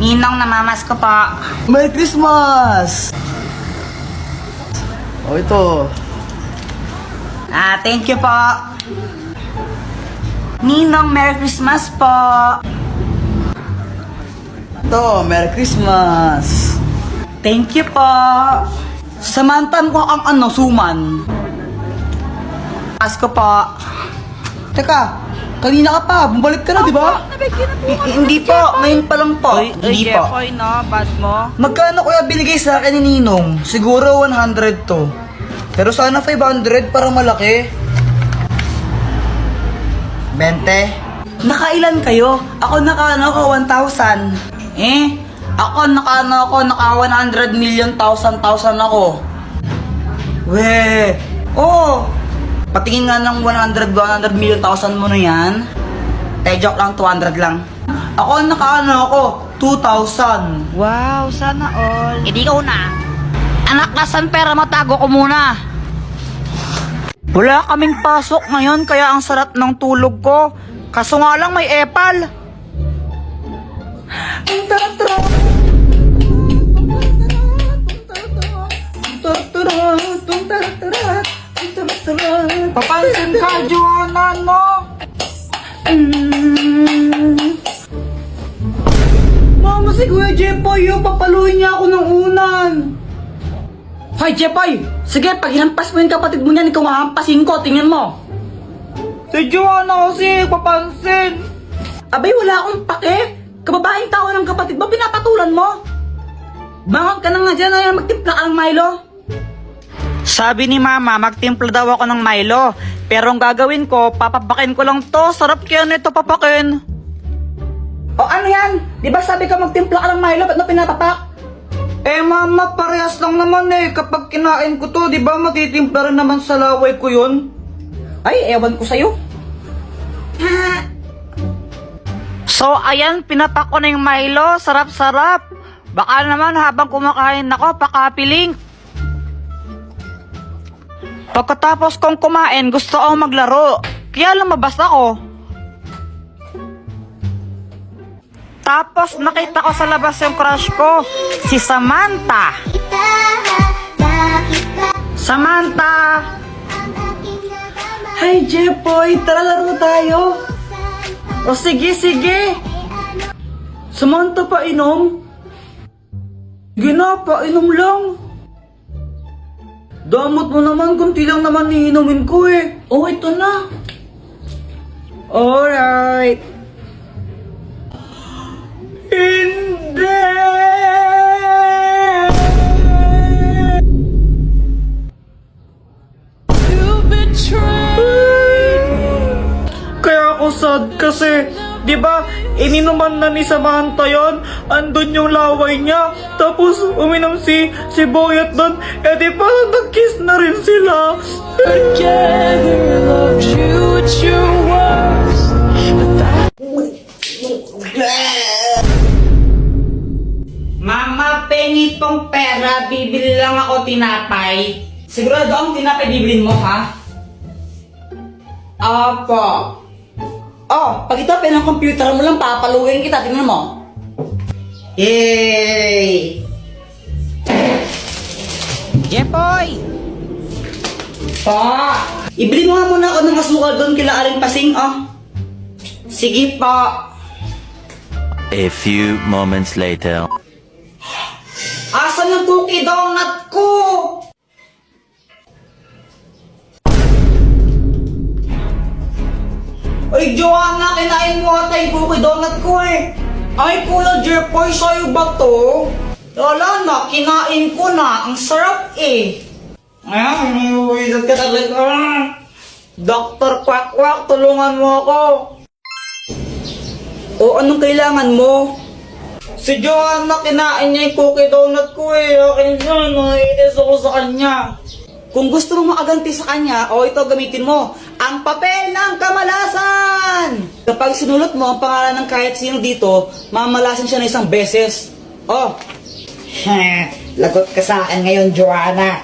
Ninong, namamas ko po. Merry Christmas! O ito. Thank you po. Ninong, Merry Christmas po. Ito, Merry Christmas! Thank you po. Samantan ko ang suman. Pasko po. Teka, kanina ka pa, bumalik ka na, di ba? Hindi po, ngayon pa lang po. Hindi po. Jepoy, no? Bad mo? Magkano kuya binigay sa akin ni Ninong? Siguro 100 to. Pero sana 500 para malaki. 20. Nakailan kayo? Ako naka 1,000. Ako naka 100 million thousand ako. We, Oo. Patingin nga ng 100 million thousand mo na yan. Joke lang, 200 lang. Ako naka 2,000. Wow, sana all. Hindi ka una. Anak, nasan pera mo? Tago ko muna. Wala kaming pasok ngayon, kaya ang sarap ng tulog ko. Kaso nga lang may epal. Papansin ka, Joanna, no? Mama, si Kuya Jepoy, papaluin niya ako ng unan. Hoy, Jepoy! Sige, pag hinampas mo yung kapatid mo niyan, ikaw mahampasin ko. Tingnan mo. Si Joanna kasi, papansin. Abay, wala akong pake. Kababaeng tao ng kapatid mo, pinapatulan mo. Bangon ka na nga dyan, ay magtimpla ka ng Milo. Sabi ni Mama, magtimpla daw ako ng Milo. Pero ang gagawin ko, papapakin ko lang to. Sarap kaya nito papakin. O ano yan? Di ba sabi ka magtimpla ka ng Milo, ba't mo pinapapak? Mama, parehas lang naman Kapag kinain ko to, di ba matitimpla rin naman sa laway ko yun? Ay, ewan ko sa'yo. So, ayan, pinapak ko na yung Milo. Sarap-sarap. Baka naman habang kumakain ako, pakapiling. Pagkatapos kong kumain, gusto akong maglaro. Kaya lumabas ako. Tapos nakita ko sa labas yung crush ko, si Samantha. Samantha! Hi, Jepoy, tara laro tayo. O sige, sige. Samantha, painom? Sige na, painom lang. Damot mo naman, kunti lang naman iinumin ko Oh, ito na. Alright. Hindi! Kaya ako sad kasi, di ba, ininuman na ni Samantha yon, andun yung laway niya, tapos uminom si Boyet doon, di ba, nag-kiss na rin sila. Mama, pengi tong pera, bibili lang ako tinapay. Sigurado ang tinapay bibilin mo, ha? Opo. Oh, pag ito ng computer mo lang, papaluin kita. Tingnan mo. Yay! Jepoy! Pa! Ibili mo nga muna ako ng asukal doon kila Aling Pasing, oh. Sige pa. A few moments later. Asan yung cookie donut ko? Ay, Joanna, kinain mo ata yung cookie donut ko Ay, Kuya Jepoy, sa'yo ba to? Wala na, kinain ko na. Ang sarap Ay, uwisit ka talaga. Dr. Quack-Quack, tulungan mo ako. O, anong kailangan mo? Si Joanna, kinain niya yung cookie donut ko Akin yun, naiinis ako sa kanya. Kung gusto mong makaganti sa kanya, ito gamitin mo. Ang papel ng kamalasan! Kapag sinulot mo ang pangalan ng kahit sino dito, mamalasan siya na isang beses. Lagot ka sa akin ngayon, Joanna.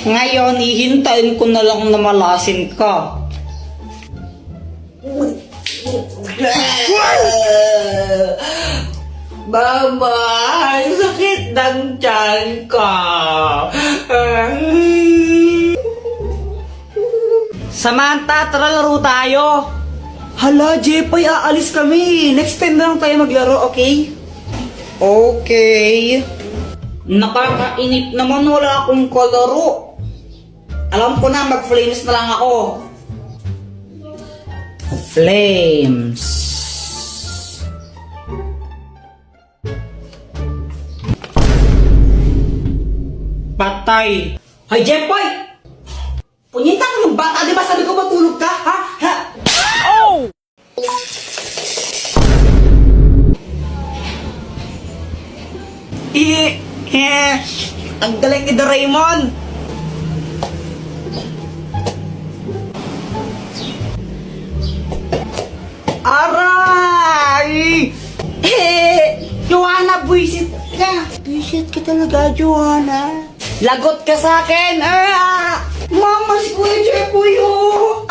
Ngayon, hihintayin ko na lang na malasin ka. Mama, ang sakit ng tiyan ko. Samantha, tara laro tayo. Hala, Jepoy, aalis kami. Next time na lang tayo maglaro, okay? Okay. Nakakainip naman, wala akong kalaro. Alam ko na, mag-flames na lang ako. Flames. Patay. Hay, Jepoy! Punyita ka ng bata, di ba sabi ko matulog ka, ha? Ha? Oh! Ang galing ni Doraemon! Aray! Joanna, buisit ka! Buisit ka talaga, Joanna. Lagot ka sa akin! Mama, si Kuya Jepoy, oh!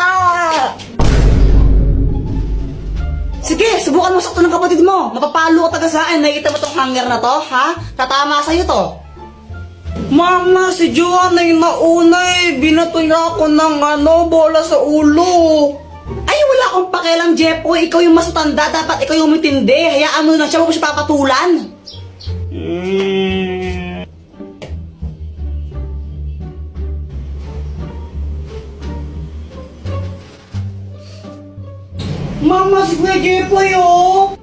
Sige, subukan mo sakto ng kapatid mo. Mapapalo ka taga sa akin. Nakikita mo tong hanger na to, ha? Tatama sa'yo to. Mama, si Joanna yung nauna eh. Binato niya ako ng bola sa ulo. Ay, wala akong pakialam, Jepoy. Ikaw yung mas matanda. Dapat ikaw yung matindi. Hayaan mo na siya. Huwag mo siya papatulan. Mama, si Kuya Jepoy, oh!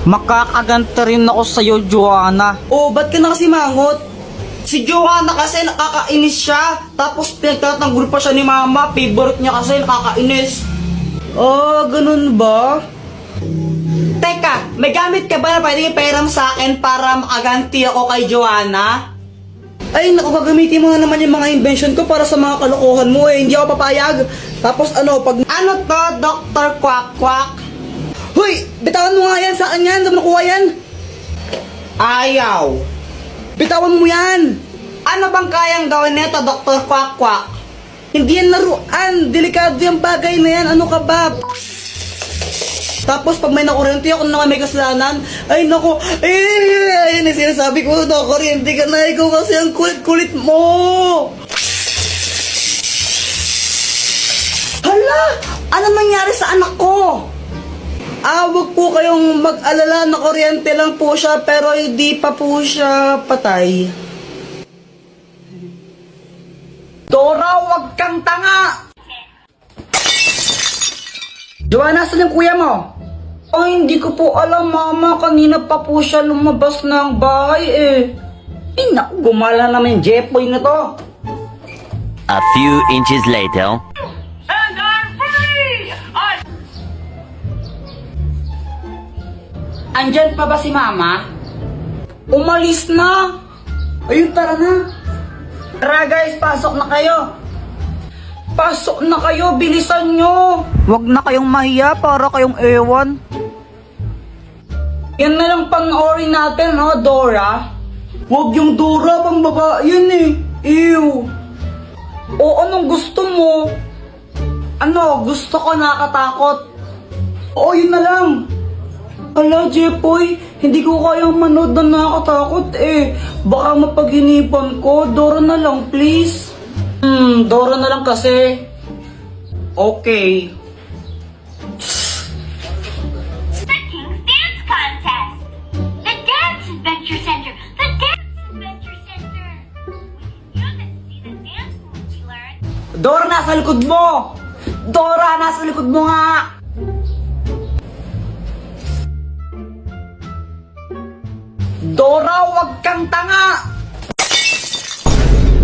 Makakaganta rin ako sa'yo, Joanna. Oh, ba't ka na kasi mangot? Si Joanna kasi nakakainis siya. Tapos pinagtatanggol pa siya ni Mama. Favorite niya kasi nakakainis. Oh, ganun ba? Teka, may gamit ka ba na pwede ipahiram sa akin para makaganti ako kay Joanna? Ay, naku, gagamitin mo na naman yung mga invention ko para sa mga kalokohan mo eh. Hindi ako papayag. Tapos pag... Ano to, Dr. Quack Quack? Hoy, bitawan mo nga yan. Saan yan? Saan mo nakuha yan? Ayaw. Bitawan mo yan. Ano bang kayang gawin nito, Dr. Quack Quack? Hindi yan laruan. Delikado yung bagay na yan. Ano ka ba? Tapos pag may nakuryente ako na may kasalanan, ay naku, ayun yung sinasabi ko, nakuryente ka na, ikaw kasi ang kulit-kulit mo. Hala, ano nangyari sa anak ko? Wag po kayong mag-alala, nakuryente lang po siya, pero hindi pa po siya patay. Dora, wag kang tanga! Joanna, saan yung kuya mo? Ay, hindi ko po alam, Mama. Kanina pa po siya lumabas ng bahay eh. Eh, naku, gumala naman yung Jepoy na to. A few inches later. And I'm free! Andyan pa ba si Mama? Umalis na. Ayun, tara na. Tara guys, pasok na kayo. Pasok na kayo, bilisan nyo. Huwag na kayong mahiya para kayong ewan. Yan na lang panoorin natin, no, Dora? Huwag yung Dora, pang babae yun eh. Ew. O anong gusto mo? Ano, gusto ko nakatakot. O yun na lang. Ala, Jepoy, hindi ko kayang manood na nakakatakot eh. Baka mapaghinipan ko. Dora na lang, please. Dora na lang kasi. Okay. The King's Dance Contest! The Dance Adventure Center! The Dance Adventure Center! You can see the dance moves we learned. Dora, nasa likod mo! Dora, nasa likod mo nga! Dora, wag kang tanga!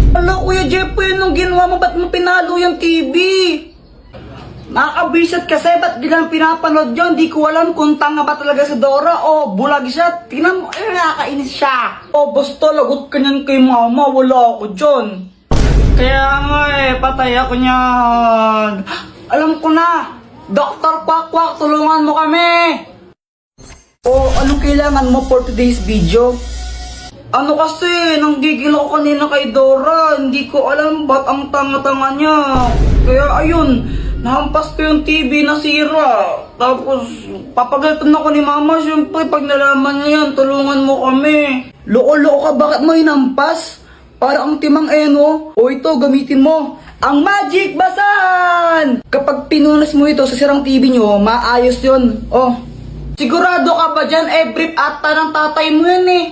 Ala, Kuya Jepoy, anong ginawa mo? Ba't mo pinalo yung TV? Nakakabisat kasi, ba't gilang pinapanood yun? Di ko alam kung tanga ba talaga si Dora o bulag siya. Tingnan mo, nakakainis siya. O, basta lagot ka niyan kay Mama, wala ako dyan. Kaya nga patay ako niyan. Alam ko na, Dr. Quack Quack, tulungan mo kami. O, anong kailangan mo for today's video? Ano kasi, nanggigil ako kanina kay Dora. Hindi ko alam ba't ang tanga-tanga niya. Kaya ayun, nahampas ko yung TV na sira. Tapos, papagalitan ako ni Mama. Siyempre, pag nalaman niya yan, tulungan mo kami. Loko-loko ka, bakit mo hinampas? Para ang timang eno. O ito, gamitin mo. Ang Magic Basahan! Kapag pinunas mo ito sa sirang TV nyo, maayos yun. Oh, sigurado ka ba dyan? Brief ata ng tatay mo yan eh.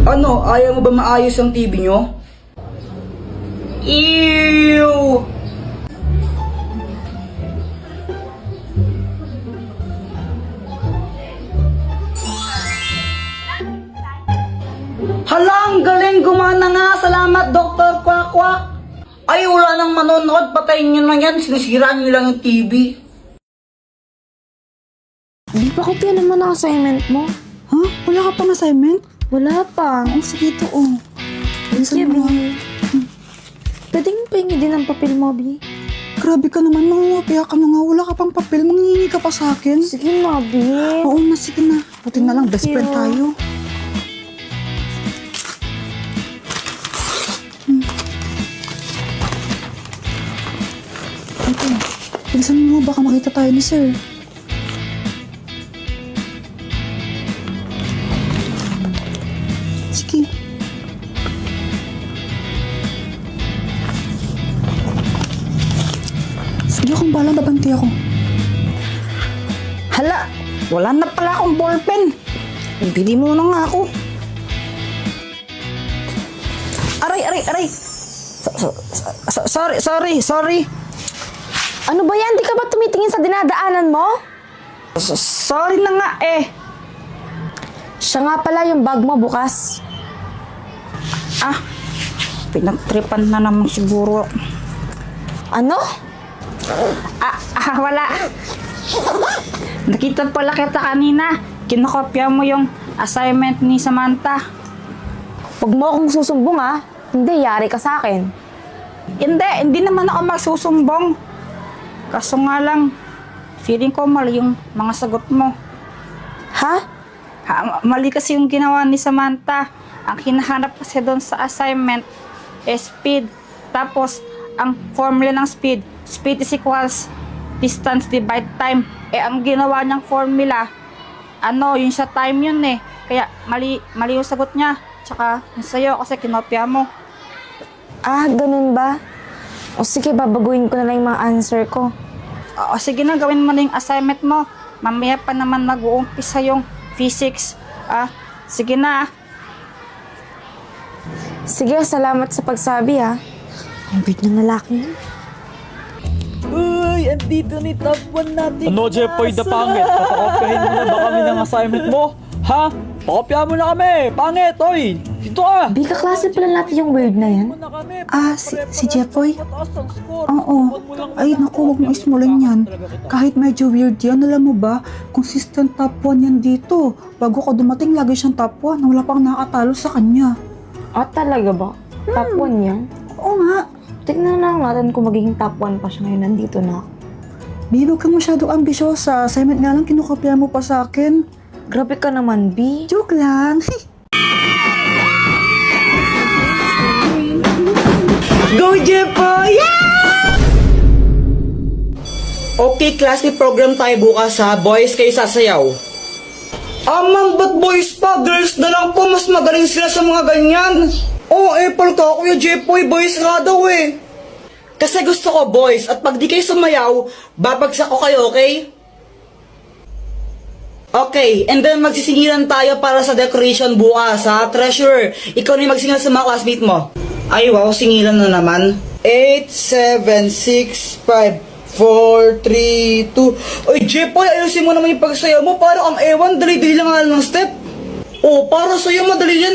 Ano, ayaw mo ba maayos ang TV nyo? Ew! Halang, galing, gumana nga. Salamat, Dr. Kwak Kwak. Ay, wala nang manonood. Patayin nyo na yan. Sinisiraan nyo lang yung TV. Di pa kopya naman ang assignment mo. Ha? Wala ka pang assignment? Wala pa. Ang sige to, oh. Sige, Bilisan mo. Bi. Pwedeng pahingi din ang papel mo, Bi. Grabe ka naman, nangungopia ka na nga. Wala ka pang papel, manghihingi ka pa sa akin. Sige na, Bi. Oo na, sige na. Buti na lang, best Thank friend you. tayo. Ito, bilisan mo, baka makita tayo ni sir. Sige. Sige akong balang, babanti ako. Hala, wala na pala akong ballpen. Bili mo na nga ako. Aray. Sorry. Ano ba yan? Di ka ba tumitingin sa dinadaanan mo? Sorry na nga eh. Siya nga pala yung bag mo bukas. Pinagtripan na naman siguro. Ano? Wala. Nakita pala kita kanina. Kinokopya mo yung assignment ni Samantha. Huwag mo akong susumbong, ha? Hindi, yari ka sa akin. Hindi naman ako magsusumbong. Kaso nga lang, feeling ko mali yung mga sagot mo. Ha? Mali kasi yung ginawa ni Samantha. Ang hinahanap kasi doon sa assignment is speed. Tapos, ang formula ng speed is equals distance divide time. Ang ginawa niyang formula, yung sa time yun eh. Kaya, mali yung sagot niya. Tsaka, yung sa'yo kasi kinopya mo. Ganun ba? O sige, babaguhin ko na lang yung mga answer ko. Sige na, gawin mo na yung assignment mo. Mamaya pa naman mag-uumpisa yung physics. Sige na. Sige, salamat sa pagsabi, ha? Ang weird ng lalaki yun. Uy, andito ni top 1 natin. Ano, Jepoy, the pangit? Papakopyahin mo na ba kami ng assignment mo? Ha? Pakopya mo na kami! Pangit, oy! Dito ka! Bi, kaklase pala natin yung weird na yan. Si Jepoy? Oo. Ay, naku, huwag mo ismulin yan. Kahit medyo weird yan, alam mo ba, consistent top 1 yan dito. Bago ka dumating, lagi siyang top 1 na wala pang nakatalo sa kanya. Talaga ba? Top 1 yan? Oo nga. Tignan na lang natin kung magiging top 1 pa siya ngayon. Nandito na ako. Babe, huwag kang masyadong ambisyosa. Assignment nga lang, kinukopya mo pa sa akin. Grabe ka naman, B. Joke lang. Go, Jepoy! Okay, class, may program tayo bukas ha. Boys, kayo sasayaw. Ma'am, ba't boys pa? Girls na lang po. Mas magaling sila sa mga ganyan. Apple ka, Kuya Jepoy. Boys nga daw eh. Kasi gusto ko boys. At pag di kayo sumayaw, babagsak ko kayo, okay? Okay, and then magsisingilan tayo para sa decoration bukas ha. Treasure, ikaw na yung magsingilan sa mga classmate mo. Ay wow, singilan na naman. 8, 7, 6, 5, 4, 3, 2. Ay Jepoy, ayusin mo naman yung pagsayaw mo. Parang ang ewan, dali-dali lang nga ng step. Para sa'yo madali yan.